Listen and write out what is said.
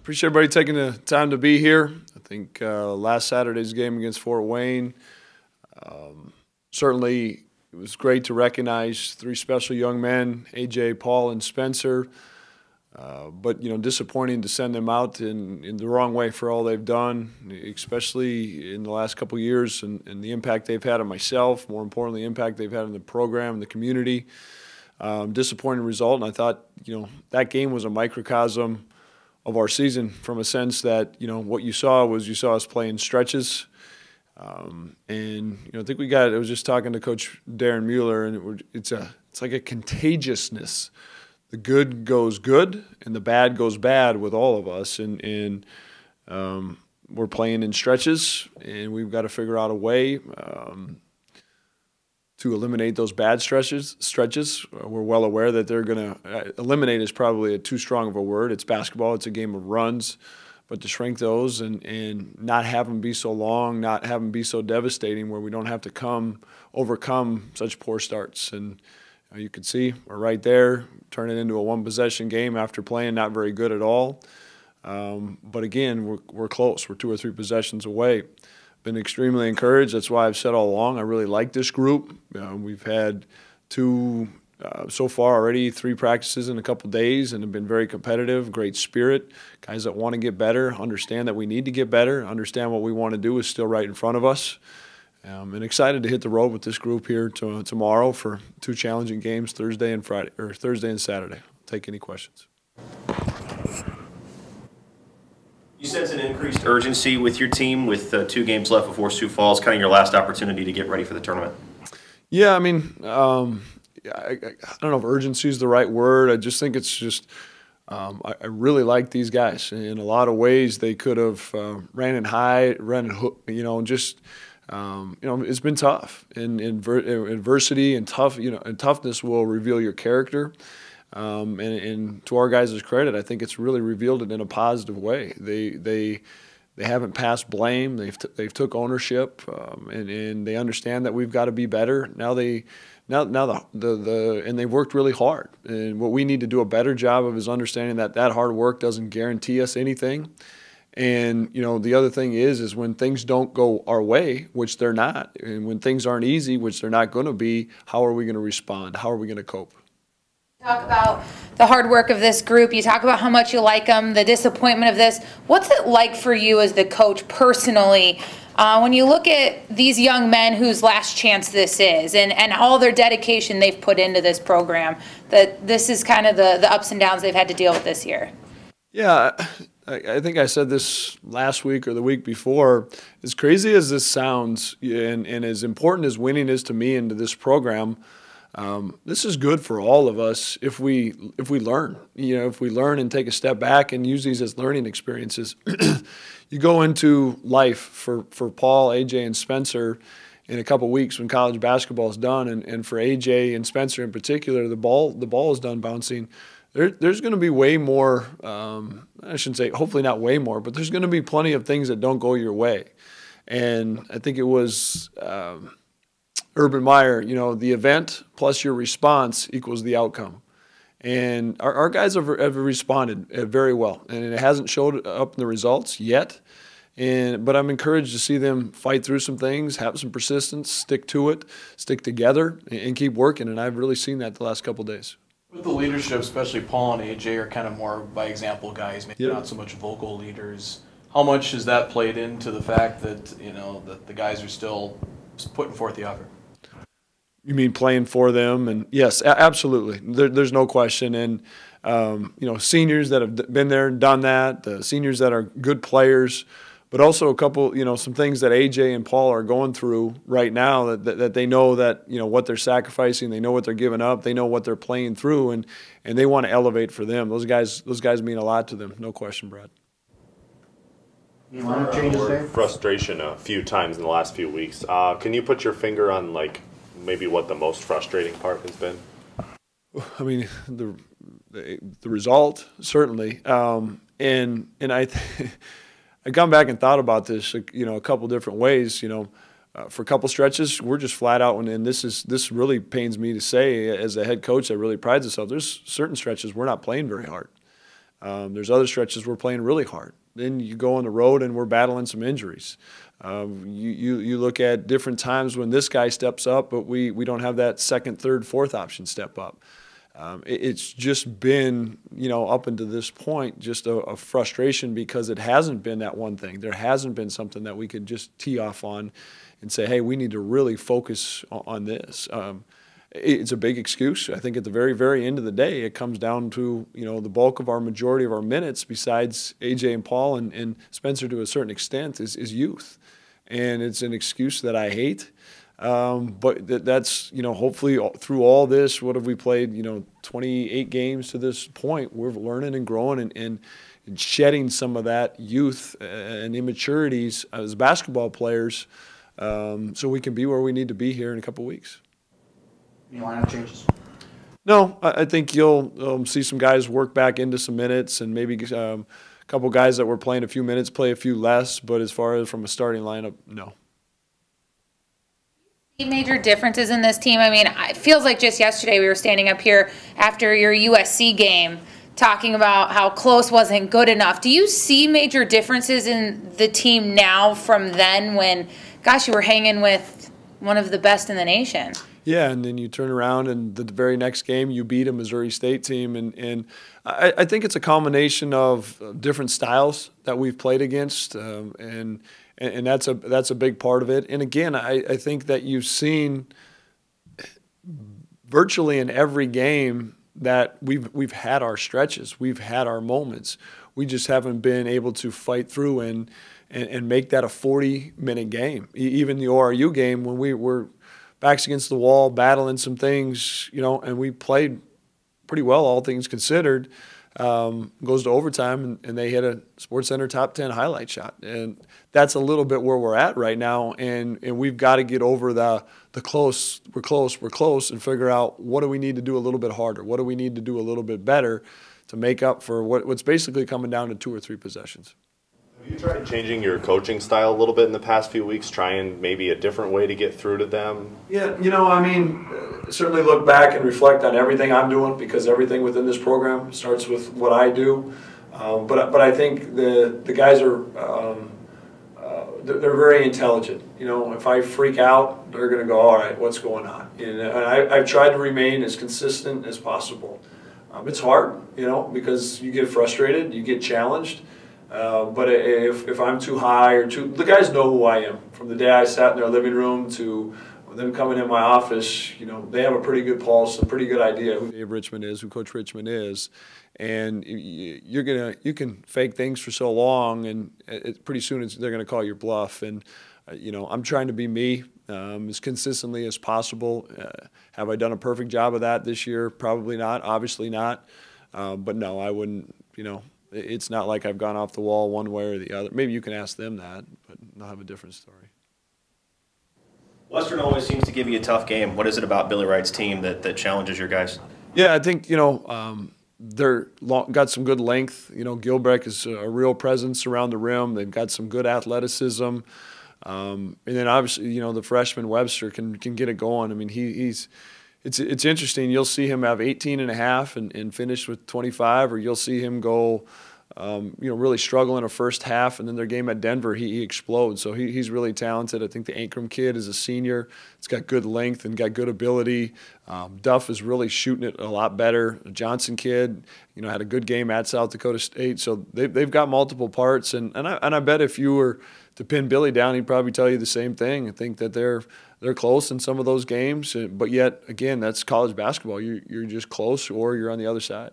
Appreciate everybody taking the time to be here. I think last Saturday's game against Fort Wayne, certainly it was great to recognize three special young men, AJ, Paul, and Spencer. But, disappointing to send them out in the wrong way for all they've done, especially in the last couple of years and the impact they've had on myself, more importantly, the impact they've had on the program and the community. Disappointing result, and I thought, that game was a microcosm of our season from a sense that, what you saw us playing stretches. And I think I was just talking to Coach Darren Mueller, and it's like a contagiousness. The good goes good and the bad goes bad with all of us, and we're playing in stretches, and we've got to figure out a way to eliminate those bad stretches. We're well aware that they're going to eliminate is probably too strong of a word. It's basketball. It's a game of runs. But to shrink those and not have them be so long, not have them be so devastating where we don't have to overcome such poor starts. And you can see we're right there, turn it into a one-possession game after playing not very good at all. But again, we're close. We're 2 or 3 possessions away. Been extremely encouraged. That's why I've said all along I really like this group. We've had 2 so far already, 3 practices in a couple days, and have been very competitive, great spirit, guys that want to get better, understand that we need to get better, understand what we want to do is still right in front of us. And excited to hit the road with this group here tomorrow for 2 challenging games, Thursday and Saturday. I'll take any questions. You sense an increased urgency with your team with 2 games left before Sioux Falls, kind of your last opportunity to get ready for the tournament? Yeah, I mean, I don't know if urgency is the right word. I just think it's just I really like these guys. In a lot of ways, they could have ran and hook, it's been tough. And adversity and toughness will reveal your character. And to our guys' credit, I think it's really revealed it in a positive way. They haven't passed blame. They've took ownership, and they understand that we've got to be better. Now they've worked really hard. And what we need to do a better job of is understanding that hard work doesn't guarantee us anything. And the other thing is when things don't go our way, which they're not, and when things aren't easy, which they're not going to be, how are we going to respond? How are we going to cope? Talk about the hard work of this group. You talk about how much you like them, the disappointment of this. What's it like for you as the coach personally when you look at these young men whose last chance this is and all their dedication they've put into this program, that this is kind of the ups and downs they've had to deal with this year? Yeah, I think I said this last week or the week before. As crazy as this sounds and as important as winning is to me and to this program, this is good for all of us if we learn. If we learn and take a step back and use these as learning experiences. You go into life for Paul, AJ, and Spencer in a couple weeks when college basketball is done, and for AJ and Spencer in particular, the ball is done bouncing. There's going to be way more. I shouldn't say hopefully not way more, but there's going to be plenty of things that don't go your way. And I think it was Urban Meyer, the event plus your response equals the outcome. And our guys have responded very well, and it hasn't showed up in the results yet. But I'm encouraged to see them fight through some things, have some persistence, stick to it, stick together, and keep working. And I've really seen that the last couple of days. With the leadership, especially Paul and AJ are kind of more by example guys, maybe not so much vocal leaders. How much has that played into the fact that that the guys are still putting forth the effort? You mean playing for them? And yes, absolutely. There's no question. And seniors that have been there and done that, the seniors that are good players, but also a couple, some things that AJ and Paul are going through right now that they know that what they're sacrificing, they know what they're giving up, they know what they're playing through, and they want to elevate for them. Those guys mean a lot to them, no question, Brad. You want to change the frustration a few times in the last few weeks. Can you put your finger on maybe what the most frustrating part has been? I mean, the result certainly, and I've gone back and thought about this, a couple different ways. For a couple stretches, we're just flat out, and this really pains me to say as a head coach that really prides himself. There's certain stretches we're not playing very hard. There's other stretches we're playing really hard. Then you go on the road and we're battling some injuries. You look at different times when this guy steps up, but we don't have that second, third, fourth option step up. It's just been, up until this point, just a frustration because it hasn't been that one thing. There hasn't been something that we could just tee off on and say, hey, we need to really focus on this. It's a big excuse. I think at the very, very end of the day, it comes down to, the bulk of our majority of our minutes, besides AJ and Paul and Spencer to a certain extent, is youth. And it's an excuse that I hate. But that's, hopefully through all this, what have we played, 28 games to this point, we're learning and growing and shedding some of that youth and immaturities as basketball players so we can be where we need to be here in a couple of weeks. Any lineup changes? No, I think you'll see some guys work back into some minutes and maybe a couple guys that were playing a few minutes play a few less, but as far as from a starting lineup, no. Major differences in this team? I mean, it feels like just yesterday we were standing up here after your USC game talking about how close wasn't good enough. Do you see major differences in the team now from then when, gosh, you were hanging with one of the best in the nation? Yeah, and then you turn around and the very next game you beat a Missouri State team. And I think it's a combination of different styles that we've played against, and that's a big part of it. And again, I think that you've seen virtually in every game that we've had our stretches, we've had our moments. We just haven't been able to fight through and make that a 40-minute game. Even the ORU game when we were backs against the wall, battling some things, and we played pretty well, all things considered. Goes to overtime, and they hit a SportsCenter top 10 highlight shot. And that's a little bit where we're at right now, and we've got to get over the close, we're close, and figure out what do we need to do a little bit harder, what do we need to do a little bit better to make up for what's basically coming down to 2 or 3 possessions. Have you tried changing your coaching style a little bit in the past few weeks, trying maybe a different way to get through to them? Yeah, certainly look back and reflect on everything I'm doing because everything within this program starts with what I do. But I think the guys are they're very intelligent. If I freak out, they're going to go, all right, what's going on? And I've tried to remain as consistent as possible. It's hard, because you get frustrated, you get challenged. But if I'm too high or the guys know who I am. From the day I sat in their living room to them coming in my office, they have a pretty good pulse, a pretty good idea who David Richman is, who Coach Richman is, and you can fake things for so long, and pretty soon they're gonna call your bluff. And I'm trying to be me as consistently as possible. Have I done a perfect job of that this year? Probably not. Obviously not. But no, I wouldn't. It's not like I've gone off the wall one way or the other. Maybe you can ask them that, but they'll have a different story. Western always seems to give you a tough game. What is it about Billy Wright's team that challenges your guys? Yeah, I think, they're got some good length. Gilbrecht is a real presence around the rim. They've got some good athleticism. And then obviously, the freshman Webster can get it going. I mean, it's interesting. You'll see him have 18 and a half and finish with 25, or you'll see him go, really struggle in a first half, and then their game at Denver, he explodes. So he's really talented. I think the Ankrum kid is a senior. He's got good length and got good ability. Duff is really shooting it a lot better. The Johnson kid, had a good game at South Dakota State. So they've got multiple parts, and I bet if you were to pin Billy down, he'd probably tell you the same thing. I think that they're close in some of those games, but yet again, that's college basketball. You're just close, or you're on the other side.